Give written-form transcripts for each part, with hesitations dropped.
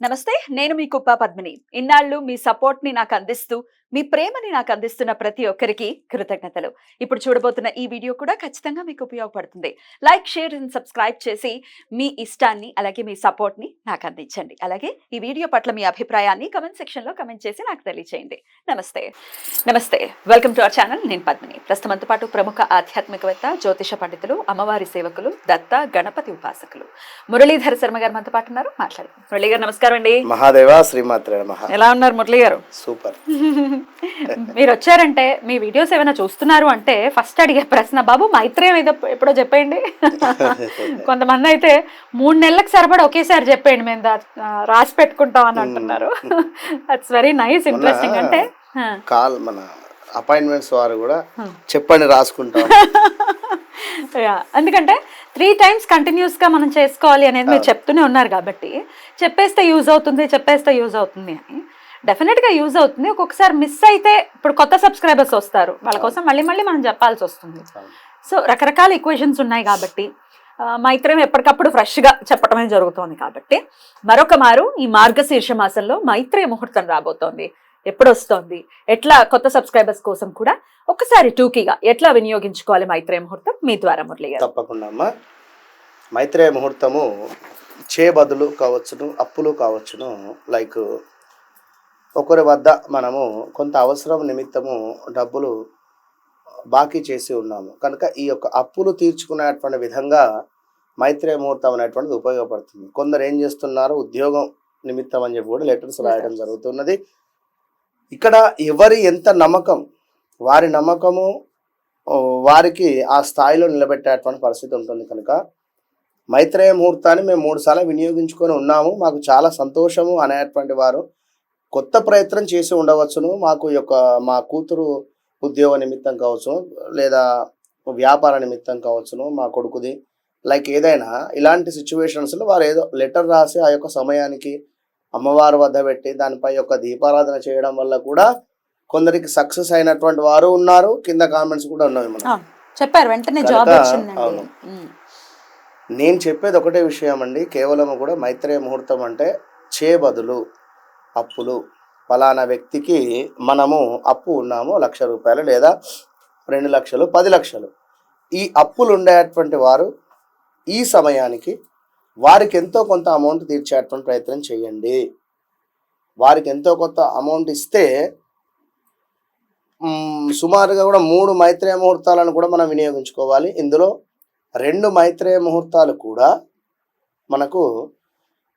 నమస్తే, నేను మీ కుప్ప పద్మిని. ఇన్నాళ్ళు మీ సపోర్ట్‌ని నాకందిస్తూ, మీ ప్రేమని నాకందిస్తున్న ప్రతి ఒక్కరికి కృతజ్ఞతలు. ఇప్పుడు చూడబోతున్న ఈ వీడియో కూడా ఖచ్చితంగా మీకు ఉపయోగపడుతుంది. లైక్, షేర్ అండ్ సబ్స్క్రైబ్ చేసి మీ ఇష్టాన్ని, అలాగే మీ సపోర్ట్‌ని నాకందించండి. అలాగే ఈ వీడియో పట్ల మీ అభిప్రాయాన్ని కామెంట్ సెక్షన్‌లో కామెంట్ చేసి నాకు తెలియజేయండి. నమస్తే. నమస్తే. Welcome to our channel. నేను పద్మిని. ప్రస్తుతం మనతో పాటు ప్రముఖ ఆధ్యాత్మికవేత్త, జ్యోతిష పండితులు, అమ్మవారి సేవకులు, దత్త, గణపతి ఉపాసకులు మురళీధర శర్మ గారు మనతో పాటు ఉన్నారు. మాట్లాడదాం. మురళీ గారు నమస్కారం అండి. మహాదేవ శ్రీమాత్రే నమః. ఎలా ఉన్నారు మురళి గారు? సూపర్. మీరు వచ్చారంటే మీ వీడియోస్ ఏమైనా చూస్తున్నారు అంటే ఫస్ట్ అడిగే ప్రశ్న, బాబు మైత్రేయం ఏదో ఎప్పుడో చెప్పేయండి. కొంతమంది అయితే 3 నెలలకు సరిపడా ఒకేసారి చెప్పేయండి, మేము రాసి పెట్టుకుంటాం అని అంటున్నారు. That's very nice, interesting. అంటే కాల్ మన అపాయింట్మెంట్స్ వారు కూడా చెప్పండి రాసుకుంటాం. ఎందుకంటే 3 times కంటిన్యూస్ గా మనం చేసుకోవాలి అనేది మీరు చెప్తూనే ఉన్నారు కాబట్టి చెప్పేస్తే యూజ్ అవుతుంది అని. డెఫినెట్ గా యూజ్ అవుతుంది. ఒక్కొక్కసారి మిస్ అయితే ఇప్పుడు కొత్త సబ్స్క్రైబర్స్ వస్తారు, వాళ్ళ కోసం మళ్ళీ మనం చెప్పాల్సి వస్తుంది. సో రకరకాల ఈక్వేషన్స్ ఉన్నాయి కాబట్టి మైత్రేయం ఎప్పటికప్పుడు ఫ్రెష్ గా చెప్పడమే జరుగుతోంది. కాబట్టి మరొక మారు ఈ మార్గశీర్ష మాసంలో మైత్రేయ ముహూర్తం రాబోతోంది. ఎప్పుడు వస్తోంది, ఎట్లా కొత్త సబ్స్క్రైబర్స్ కోసం కూడా ఒక్కసారి టూకీగా ఎట్లా వినియోగించుకోవాలి మైత్రేయ ముహూర్తం మీ ద్వారా మురళి గారు? తప్పకుండా అమ్మా. మైత్రేయ ముహూర్తము బదులు కావచ్చును, అప్పులు కావచ్చును. లైక్ ఒకరి వద్ద మనము కొంత అవసరం నిమిత్తము డబ్బులు బాకీ చేసి ఉన్నాము కనుక ఈ యొక్క అప్పులు తీర్చుకునేటువంటి విధంగా మైత్రేయ ముహూర్తం అనేటువంటిది ఉపయోగపడుతుంది. కొందరు ఏం చేస్తున్నారు, ఉద్యోగం నిమిత్తం అని చెప్పి కూడా లెటర్స్ రాయడం జరుగుతున్నది. ఇక్కడ ఎవరి ఎంత నమ్మకం, వారి నమ్మకము వారికి ఆ స్థాయిలో నిలబెట్టేటువంటి పరిస్థితి ఉంటుంది. కనుక మైత్రేయ ముహూర్తాన్ని మేము 3 సార్లు వినియోగించుకొని ఉన్నాము, మాకు చాలా సంతోషము అనేటువంటి వారు కొత్త ప్రయత్నం చేసి ఉండవచ్చును. మా కూతురు ఉద్యోగ నిమిత్తం కావచ్చును, లేదా వ్యాపార నిమిత్తం కావచ్చును, మా కొడుకుది లైక్ ఏదైనా ఇలాంటి సిచ్యువేషన్స్లో వారు ఏదో లెటర్ రాసి ఆ యొక్క సమయానికి అమ్మవారి వద్ద పెట్టి దానిపై యొక్క దీపారాధన చేయడం వల్ల కూడా కొందరికి సక్సెస్ అయినటువంటి వారు ఉన్నారు. కింద కామెంట్స్ కూడా ఉన్నాయి. మనం చెప్పారు వెంటనే జాబ్ వచ్చిందండి. నేను చెప్పేది ఒకటే విషయం అండి, కేవలం కూడా మైత్రేయ ముహూర్తం అంటే బదులు అప్పులు. ఫలానా వ్యక్తికి మనము అప్పు ఉన్నాము 1,00,000 రూపాయలు లేదా 2 లక్షలు 10 లక్షలు, ఈ అప్పులు ఉండేటువంటి వారు ఈ సమయానికి వారికి ఎంతో కొంత అమౌంట్ తీర్చేటువంటి ప్రయత్నం చేయండి. వారికి ఎంతో కొంత అమౌంట్ ఇస్తే సుమారుగా కూడా 3 మైత్రేయ ముహూర్తాలను కూడా మనం వినియోగించుకోవాలి. ఇందులో 2 మైత్రేయ ముహూర్తాలు కూడా మనకు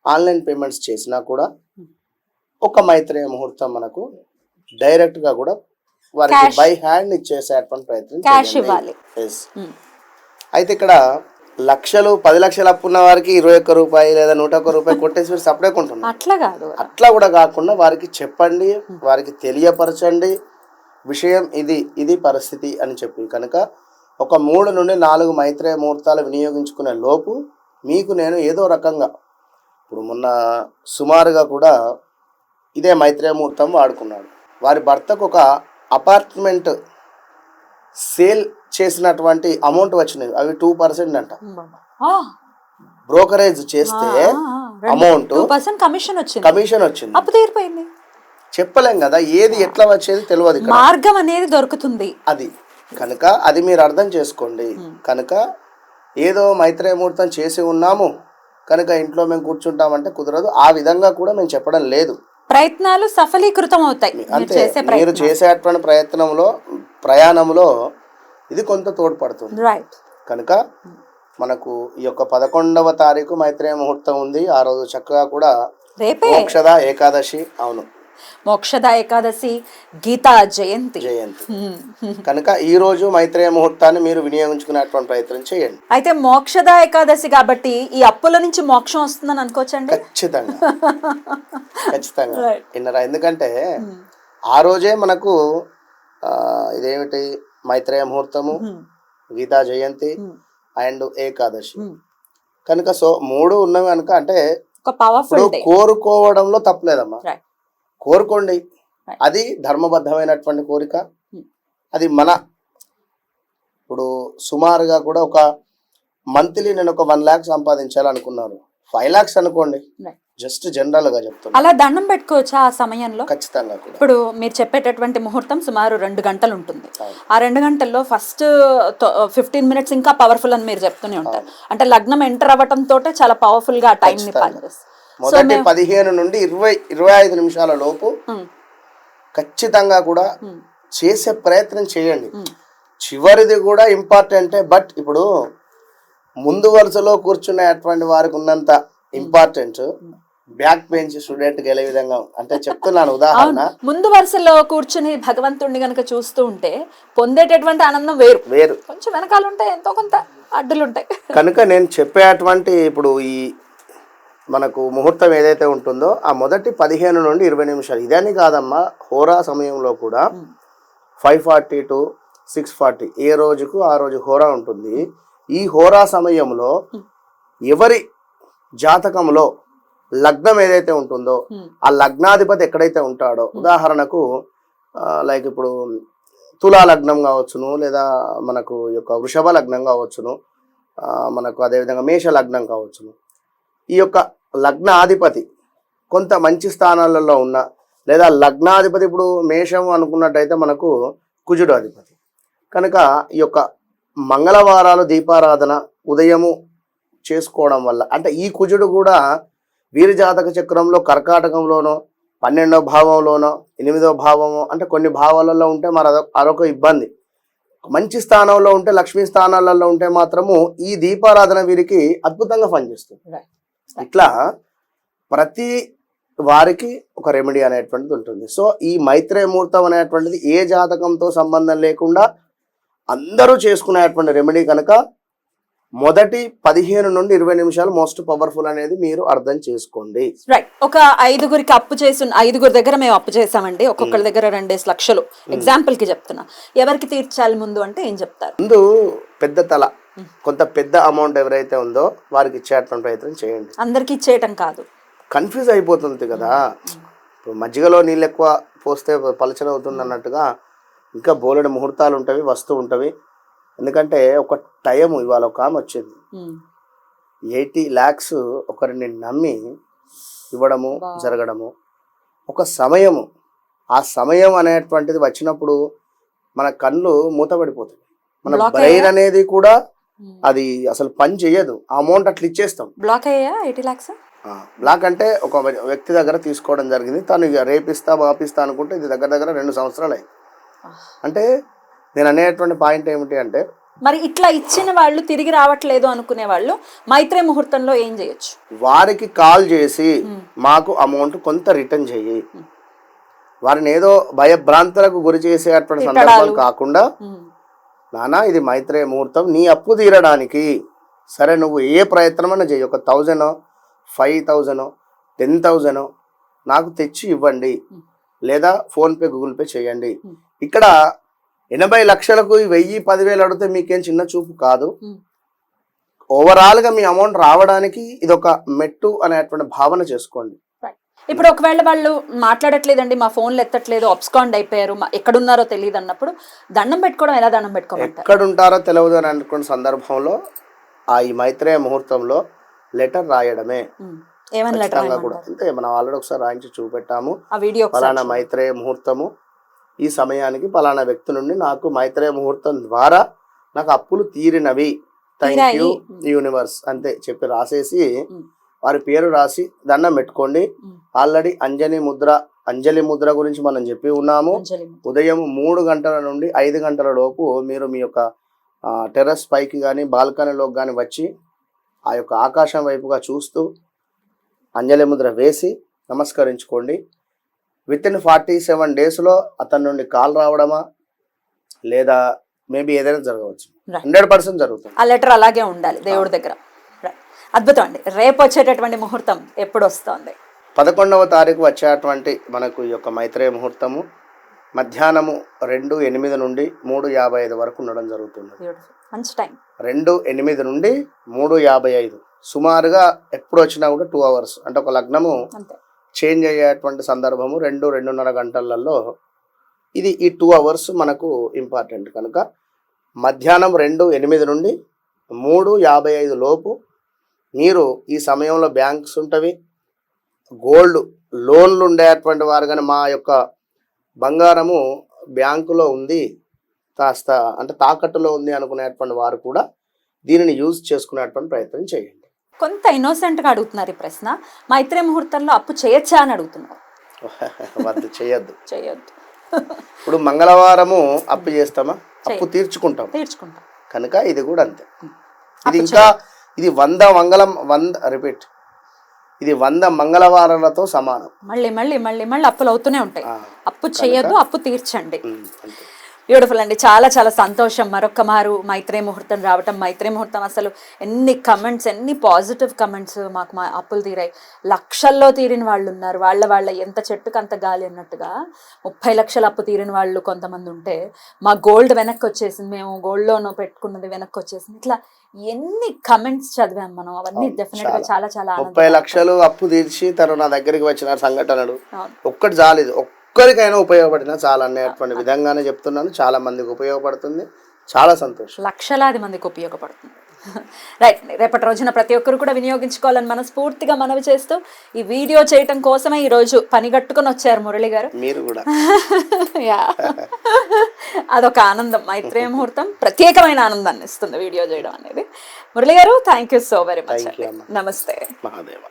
ఆన్లైన్ పేమెంట్స్ చేసినా కూడా ఒక మైత్రేయ ముహూర్తం మనకు డైరెక్ట్గా కూడా వారికి బై హ్యాండ్ ఇచ్చేసేటువంటి ప్రయత్నం చేయాలి. అయితే ఇక్కడ లక్షలు 10 లక్షలు అప్పున్న వారికి 21 రూపాయి లేదా 101 రూపాయి కొట్టేసి సపడే కొంటున్నారు. అట్లా కూడా కాకుండా వారికి చెప్పండి, వారికి తెలియపరచండి విషయం ఇది పరిస్థితి అని చెప్పి. కనుక ఒక 3 నుండి 4 మైత్రేయ ముహూర్తాలు వినియోగించుకునే లోపు మీకు నేను ఏదో రకంగా, ఇప్పుడు మొన్న సుమారుగా కూడా ఇదే మైత్రేయ ముహూర్తం వాడుకున్నాడు. వారి భర్తకు ఒక అపార్ట్మెంట్ సేల్ చేసినటువంటి అమౌంట్ వచ్చినవి, అవి 2% అంట. బ్రోకరేజ్ చేస్తే అమౌంట్ కమిషన్ వచ్చింది. అప్పు తీరిపోయింది. చెప్పలేం కదా ఏది ఎట్లా వచ్చేది తెలియదు, మార్గం అనేది దొరుకుతుంది అది. కనుక అది మీరు అర్థం చేసుకోండి. కనుక ఏదో మైత్రేయ ముహూర్తం చేసి ఉన్నాము కనుక ఇంట్లో మేము కూర్చుంటామంటే కుదరదు. ఆ విధంగా కూడా మేము చెప్పడం లేదు. ప్రయత్నాలు సఫలీకృతం అవుతాయి. అంతే, మీరు చేసేటువంటి ప్రయాణంలో ఇది కొంత తోడ్పడుతుంది. కనుక మనకు ఈ యొక్క 11వ తారీఖు మైత్రేయ ముహూర్తం ఉంది. ఆ రోజు చక్కగా కూడా మోక్షద ఏకాదశి. అవును, మోక్షద ఏకాదశి, గీతా జయంతి. కనుక ఈ రోజు మైత్రేయ ముహూర్తాన్ని మీరు వినియోగించుకునేటువంటి ప్రయత్నం చేయండి. అయితే మోక్షద ఏకాదశి కాబట్టి ఈ అప్పుల నుంచి మోక్షం వస్తుందని అనుకోవచ్చండి. ఖచ్చితంగా విన్నరా? ఎందుకంటే ఆ రోజే మనకు ఇదేమిటి మైత్రేయ ముహూర్తము, గీతా జయంతి అండ్ ఏకాదశి. కనుక 3 ఉన్నవి కనుక అంటే కోరుకోవడంలో తప్పలేదమ్మా, కోరుకోండి. అది ధర్మబద్ధమైనటువంటి కోరిక. అది ఇప్పుడు సుమారుగా కూడా ఒక మంత్లీ నేను ఒక 1 lakh సంపాదించాలనుకున్నాను. 5 lakhs అనుకోండి, Right. జస్ట్ జనరల్ గా చెప్తున్నా. అలా దండం పెట్టుకోవచ్చా ఆ సమయంలో? ఖచ్చితంగా కూడా. ఇప్పుడు మీరు చెప్పేటటువంటి ముహూర్తం సుమారు 2 గంటలు ఉంటుంది. అవును. ఆ 2 గంటల్లో ఫస్ట్ 15 మినిట్స్ ఇంకా పవర్ఫుల్ అని మీరు చెప్తూనే ఉంటారు. అంటే లగ్నం ఎంటర్ అవ్వటం తోటే చాలా పవర్ఫుల్ గా ఆ టైం ని పనిచేస్తుంది. మొదటి 15 నుండి 25 నిమిషాల లోపు ఖచ్చితంగా కూడా చేసే ప్రయత్నం చేయండి. చివరిది కూడా ఇంపార్టెంటే, బట్ ఇప్పుడు ముందు వరుసలో కూర్చునేటువంటి వారికి ఉన్నంత ఇంపార్టెంట్ బ్యాక్ బెంచ్ స్టూడెంట్ గెలే విధంగా, అంటే చెప్తున్నాను ఉదాహరణ. ముందు వరుసలో కూర్చుని భగవంతుడిని గనక చూస్తూ ఉంటే పొందేటటువంటి ఆనందం వేరు వేరు. కొంచెం వెనకాల ఉంటాయి, ఎంతో కొంత అడ్డులు ఉంటాయి. కనుక నేను చెప్పేటువంటి ఇప్పుడు ఈ మనకు ముహూర్తం ఏదైతే ఉంటుందో ఆ మొదటి 15 నుండి 20 నిమిషాలు, ఇదని కాదమ్మా, హోరా సమయంలో కూడా 5:40 to 6:40 ఏ రోజుకు ఆ రోజు హోరా ఉంటుంది. ఈ హోరా సమయంలో ఎవరి జాతకంలో లగ్నం ఏదైతే ఉంటుందో ఆ లగ్నాధిపతి ఎక్కడైతే ఉంటాడో, ఉదాహరణకు లైక్ ఇప్పుడు తులా లగ్నం కావచ్చును, లేదా మనకు యొక్క వృషభ లగ్నం కావచ్చును, మనకు అదేవిధంగా మేష లగ్నం కావచ్చును. ఈ యొక్క లగ్నాధిపతి కొంత మంచి స్థానాలలో ఉన్న, లేదా లగ్నాధిపతి ఇప్పుడు మేషం అనుకున్నట్టయితే మనకు కుజుడు అధిపతి కనుక ఈ యొక్క మంగళవారాలు దీపారాధన ఉదయము చేసుకోవడం వల్ల, అంటే ఈ కుజుడు కూడా వీరి జాతక చక్రంలో కర్కాటకంలోనో 12వ భావంలోనో 8వ భావమో, అంటే కొన్ని భావాలలో ఉంటే మరి అదొక ఇబ్బంది. మంచి స్థానంలో ఉంటే, లక్ష్మీ స్థానాలలో ఉంటే మాత్రము ఈ దీపారాధన వీరికి అద్భుతంగా పనిచేస్తుంది. ఇట్లా ప్రతి వారికి ఒక రెమెడీ అనేటువంటిది ఉంటుంది. సో ఈ మైత్రేయ ముహూర్తం అనేటువంటిది ఏ జాతకంతో సంబంధం లేకుండా అందరూ చేసుకునేటువంటి రెమెడీ కనుక మొదటి 15 నుండి 20 నిమిషాలు మోస్ట్ పవర్ఫుల్ అనేది మీరు అర్థం చేసుకోండి. రైట్. ఒక 5గురికి అప్పు చేసి 5గురి దగ్గర మేము అప్పు చేసామండి, ఒక్కొక్కరి దగ్గర 2 లక్షలు ఎగ్జాంపుల్ కి చెప్తున్నా. ఎవరికి తీర్చాలి ముందు అంటే ఏం చెప్తారు? ముందు పెద్ద తల కొంత పెద్ద అమౌంట్ ఎవరైతే ఉందో వారికి ఇచ్చేటువంటి ప్రయత్నం చేయండి. అందరికి ఇచ్చేయటం కాదు, కన్ఫ్యూజ్ అయిపోతుంది కదా. ఇప్పుడు మజ్జిగలో నీళ్ళు ఎక్కువ పోస్తే పలచన అవుతుంది అన్నట్టుగా ఇంకా బోలెడు ముహూర్తాలు ఉంటవి, వస్తూ ఉంటవి. ఎందుకంటే ఒక టైం, ఇవాళ ఒక ఆమె వచ్చింది 80 lakhs ఒకరిని నమ్మి ఇవ్వడము జరగడము, ఒక సమయము, ఆ సమయం అనేటువంటిది వచ్చినప్పుడు మన కళ్ళు మూతపడిపోతాయి, మన బ్రెయిన్ అనేది కూడా అది అసలు పని చేయదు. ఆ అమౌంట్ అట్లా ఇచ్చేస్తాం. బ్లాక్ అయ్యా 80 lakhs. బ్లాక్ అంటే ఒక వ్యక్తి దగ్గర తీసుకోవడం జరిగింది, తను ఇక రేపిస్తా వాపిస్తా అనుకుంటే ఇది దగ్గర దగ్గర 2 సంవత్సరాలు అయింది. అంటే నేను అనేటువంటి పాయింట్ ఏమిటి అంటే, మరి ఇట్లా ఇచ్చిన వాళ్ళు తిరిగి రావట్లేదు అనుకునే వాళ్ళు మైత్రేయ ముహూర్తంలో ఏం చేయొచ్చు? వారికి కాల్ చేసి మాకు అమౌంట్ కొంత రిటర్న్ చెయ్యి, వారిని ఏదో భయభ్రాంతులకు గురి చేసేటువంటి సందర్భం కాకుండా, నానా ఇది మైత్రేయ ముహూర్తం, నీ అప్పు తీరడానికి సరే నువ్వు ఏ ప్రయత్నమైనా చెయ్యి, ఒక 1000, 5000, 10,000 నాకు తెచ్చి ఇవ్వండి, లేదా ఫోన్పే గూగుల్ పే చేయండి. ఇక్కడ 80 లక్షలకు 1000, 10,000 అడిగితే మీకేం చిన్న చూపు కాదు. ఓవరాల్ గా మీ అమౌంట్ రావడానికి ఇది ఒక మెట్టు అనేటువంటి భావన చేసుకోండి. ఇప్పుడు ఒకవేళ వాళ్ళు మాట్లాడట్లేదండి, మా ఫోన్లు ఎత్తట్లేదు, అబ్స్కాండ్ అయిపోయారు, ఎక్కడున్నారో తెలియదు అన్నప్పుడు దండం పెట్టుకోవడం ఎలా దండం పెట్టుకోవాలి? ఎక్కడుంటారో తెలియదు అని అనుకున్న సందర్భంలో ఆ ఈ మైత్రేయ ముహూర్తంలో లెటర్ రాయడమే. ఏమని లెటర్ కూడా అంతే, మనం ఆల్రెడీ ఒకసారి రాయించి చూపెట్టాము. ఆ వీడియో ఫలానా మైత్రేయ ముహూర్తము ఈ సమయానికి ఫలానా వ్యక్తి నుండి నాకు మైత్రేయ ముహూర్తం ద్వారా నాకు అప్పులు తీరినవి, థ్యాంక్ యూ యూనివర్స్ అంతే చెప్పి రాసేసి వారి పేరు రాసి దండం పెట్టుకోండి. ఆల్రెడీ అంజలి ముద్ర గురించి మనం చెప్పి ఉన్నాము. ఉదయం 3 గంటల నుండి 5 గంటల లోపు మీరు మీ యొక్క టెర్రస్ పైకి కానీ బాల్కనీలోకి కానీ వచ్చి ఆ యొక్క ఆకాశం వైపుగా చూస్తూ అంజలి ముద్ర వేసి నమస్కరించుకోండి. విత్-ఇన్ 47 daysలో అతని నుండి కాల్ రావడమా లేదా మేబీ ఏదైనా జరగవచ్చు, 100% జరుగుతుంది. ఆ లెటర్ అలాగే ఉండాలి దేవుడి దగ్గర. అద్భుతం అండి. రేపు వచ్చేటటువంటి ముహూర్తం ఎప్పుడు వస్తుంది? 11వ తారీఖు వచ్చేటువంటి మనకు ఈ యొక్క మైత్రేయ ముహూర్తము మధ్యాహ్నము 2:08 నుండి 3:55 వరకు ఉండడం జరుగుతుంది. 2:08 నుండి 3:55 సుమారుగా ఎప్పుడు వచ్చినా కూడా 2 hours, అంటే ఒక లగ్నము చేంజ్ అయ్యేటువంటి సందర్భము 2-2.5 గంటలలో ఇది ఈ 2 hours మనకు ఇంపార్టెంట్ కనుక మధ్యాహ్నం 2:08 నుండి 3:55 లోపు మీరు ఈ సమయంలో బ్యాంక్స్ ఉంటవి, గోల్డ్ లోన్లు ఉండేటువంటి వారు కానీ మా యొక్క బంగారము బ్యాంకులో ఉంది, కాస్త అంటే తాకట్టులో ఉంది అనుకునేటువంటి వారు కూడా దీనిని యూజ్ చేసుకునేటువంటి ప్రయత్నం చేయండి. కొంత ఇన్నోసెంట్గా అడుగుతున్నారు ఈ ప్రశ్న, మైత్రే ముహూర్తంలో అప్పు చేయొచ్చా అని అడుగుతున్నారు. వద్దు, చేయొద్దు. చేయొద్దు. ఇప్పుడు మంగళవారము అప్పు చేస్తామా, అప్పు తీర్చుకుంటాం కనుక ఇది కూడా అంతే. ఇది ఇంకా ఇది 100 మంగళవారాలతో సమానం. మళ్ళీ మళ్ళీ మళ్ళీ మళ్ళీ అప్పులు అవుతూనే ఉంటాయి. అప్పు చేయొద్దు, అప్పు తీర్చండి. బ్యూటిఫుల్ అండి, చాలా చాలా సంతోషం. మరొక్క మారు మైత్రే ముహూర్తం రావటం. మైత్రే ముహూర్తం అసలు ఎన్ని కమెంట్స్, ఎన్ని పాజిటివ్ కమెంట్స్. మాకు మా అప్పులు తీరాయి, లక్షల్లో తీరిన వాళ్ళు ఉన్నారు. వాళ్ళ ఎంత చెట్టుకు అంత గాలి అన్నట్టుగా 30 లక్షల అప్పు తీరిన వాళ్ళు కొంతమంది ఉంటే, మా గోల్డ్ వెనక్కి వచ్చేసింది, మేము గోల్డ్ లోన్ పెట్టుకున్నది వెనక్కి వచ్చేసింది. ఇట్లా ఎన్ని కమెంట్స్ చదివాం మనం. అవన్నీ డెఫినెట్ గా చాలా చాలా 30 లక్షలు అప్పు తీర్చి తను నా దగ్గరికి వచ్చిన సంఘటనలు ఒక్కటి చాలేదు, ఒక్కరికైనా ఉపయోగపడినా చాలా అనేటువంటి విధంగానే చెప్తున్నాను. చాలా మందికి ఉపయోగపడుతుంది, చాలా సంతోషం. లక్షలాది మందికి ఉపయోగపడుతుంది. రైట్, రేపటి రోజున ప్రతి ఒక్కరు కూడా వినియోగించుకోవాలని మనస్ఫూర్తిగా మనవి చేస్తూ, ఈ వీడియో చేయటం కోసమే ఈ రోజు పని కట్టుకుని వచ్చారు మురళి గారు. మీరు కూడా యా, అదొక ఆనందం. మైత్రే ముహూర్తం ప్రత్యేకమైన ఆనందాన్ని ఇస్తుంది వీడియో చేయడం అనేది. మురళి గారు, thank you so very much. Thank you అమ్మా. నమస్తే. మహాదేవ.